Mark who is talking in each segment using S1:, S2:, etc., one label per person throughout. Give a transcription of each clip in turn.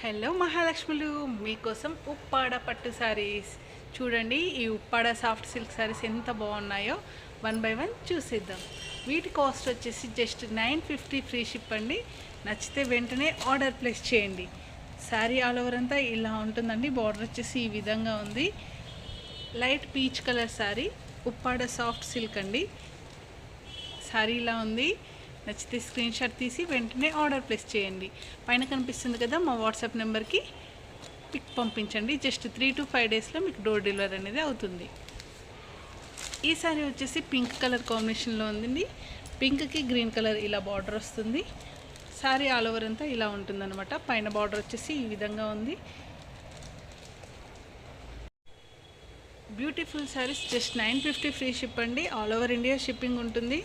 S1: Hello మహాలక్ష్ములు, మీకోసం ఉప్పాడ పట్టు శారీస్ చూడండి. ఈ ఉప్పాడ సాఫ్ట్ సిల్క్ శారీస్ ఎంత బాగున్నాయో వన్ బై వన్ చూసేద్దాం. వీటి కాస్ట్ వచ్చేసి జస్ట్ 950 ఫ్రీ షిప్ అండి. నచ్చితే వెంటనే ఆర్డర్ ప్లేస్ చేయండి. శారీ ఆల్ ఓవర్ అంతా ఇలా ఉంటుందండి. బార్డర్ వచ్చేసి ఈ విధంగా ఉంది. Light peach colour sari, Uppada soft silk అండి. శారీ ఇలా ఉంది. నచ్చితే స్క్రీన్ షాట్ తీసి వెంటనే ఆర్డర్ ప్లేస్ చేయండి. పైన కనిపిస్తుంది కదా మా వాట్సాప్ నెంబర్కి పిక్ పంపించండి. జస్ట్ 3 to 5 డేస్లో మీకు డోర్ డెలివరీ అనేది అవుతుంది. ఈ శారీ వచ్చేసి పింక్ కలర్ కాంబినేషన్లో ఉందండి. పింక్కి గ్రీన్ కలర్ ఇలా బార్డర్ వస్తుంది. శారీ ఆల్ ఓవర్ అంతా ఇలా ఉంటుందన్నమాట. పైన బార్డర్ వచ్చేసి ఈ విధంగా ఉంది. Beautiful saris just 950 free ship అండి. ఆల్ ఓవర్ ఇండియా షిప్పింగ్ ఉంటుంది.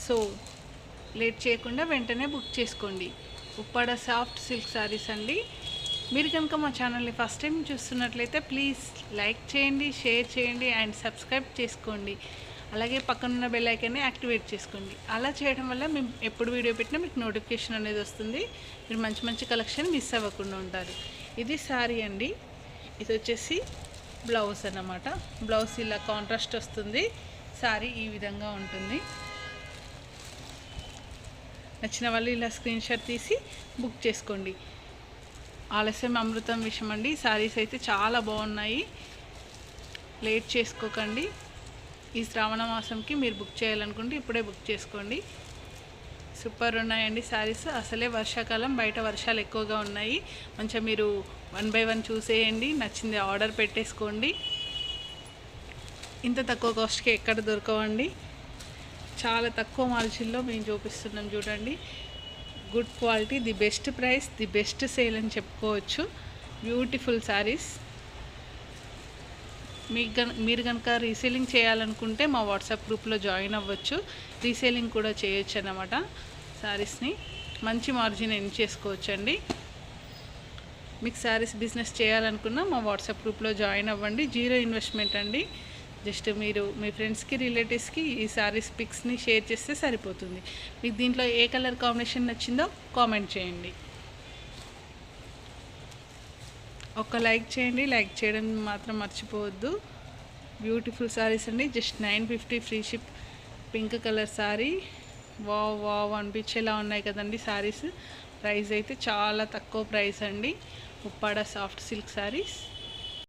S1: సో లేట్ చేయకుండా వెంటనే బుక్ చేసుకోండి. ఉప్పాడ సాఫ్ట్ సిల్క్ శారీస్ అండి. మీరు కనుక మా ఛానల్ని ఫస్ట్ టైం చూస్తున్నట్లయితే ప్లీజ్ లైక్ చేయండి, షేర్ చేయండి అండ్ సబ్స్క్రైబ్ చేసుకోండి. అలాగే పక్కనున్న బెల్ ఐకాన్ని యాక్టివేట్ చేసుకోండి. అలా చేయడం వల్ల మేము ఎప్పుడు వీడియో పెట్టినా మీకు నోటిఫికేషన్ అనేది వస్తుంది. మీరు మంచి మంచి కలెక్షన్ మిస్ అవ్వకుండా ఉంటారు. ఇది శారీ అండి. ఇది వచ్చేసి బ్లౌజ్ అన్నమాట. బ్లౌజ్ ఇలా కాంట్రాస్ట్ వస్తుంది. శారీ ఈ విధంగా ఉంటుంది. నచ్చిన వాళ్ళు ఇలా స్క్రీన్ షాట్ తీసి బుక్ చేసుకోండి. ఆలస్యం అమృతం విషయం అండి. శారీస్ అయితే చాలా బాగున్నాయి. లేట్ చేసుకోకండి. ఈ శ్రావణ మాసంకి మీరు బుక్ చేయాలనుకుంటే ఇప్పుడే బుక్ చేసుకోండి. సూపర్ ఉన్నాయండి శారీస్. అసలే వర్షాకాలం, బయట వర్షాలు ఎక్కువగా ఉన్నాయి. మంచిగా మీరు 1 by 1 చూసేయండి. నచ్చింది ఆర్డర్ పెట్టేసుకోండి. ఇంత తక్కువ కాస్ట్కి ఎక్కడ దొరకవండి. చాలా తక్కువ మార్జిన్లో మేము చూపిస్తున్నాం చూడండి. Good quality, the best price, the best sale అని చెప్పుకోవచ్చు. బ్యూటిఫుల్ శారీస్. మీరు కనుక రీసేలింగ్ చేయాలనుకుంటే మా వాట్సాప్ గ్రూప్లో జాయిన్ అవ్వచ్చు. రీసేలింగ్ కూడా చేయొచ్చు అన్నమాట. శారీస్ని మంచి మార్జిన్ ఎర్న్ చేసుకోవచ్చండి. మీకు శారీస్ బిజినెస్ చేయాలనుకున్నా మా వాట్సాప్ గ్రూప్లో జాయిన్ అవ్వండి. 0 ఇన్వెస్ట్మెంట్ అండి. జస్ట్ మీరు మీ ఫ్రెండ్స్కి, రిలేటివ్స్కి ఈ శారీస్ పిక్స్ని షేర్ చేస్తే సరిపోతుంది. మీకు దీంట్లో ఏ కలర్ కాంబినేషన్ నచ్చిందో కామెంట్ చేయండి. ఒక లైక్ చేయండి. లైక్ చేయడం మాత్రం మర్చిపోవద్దు. బ్యూటిఫుల్ శారీస్ అండి. Just 950 free ship. Pink colour sari. Wow wow అనిపించేలా ఉన్నాయి కదండి శారీస్. ప్రైస్ అయితే చాలా తక్కువ ప్రైస్ అండి. Uppada soft silk saris.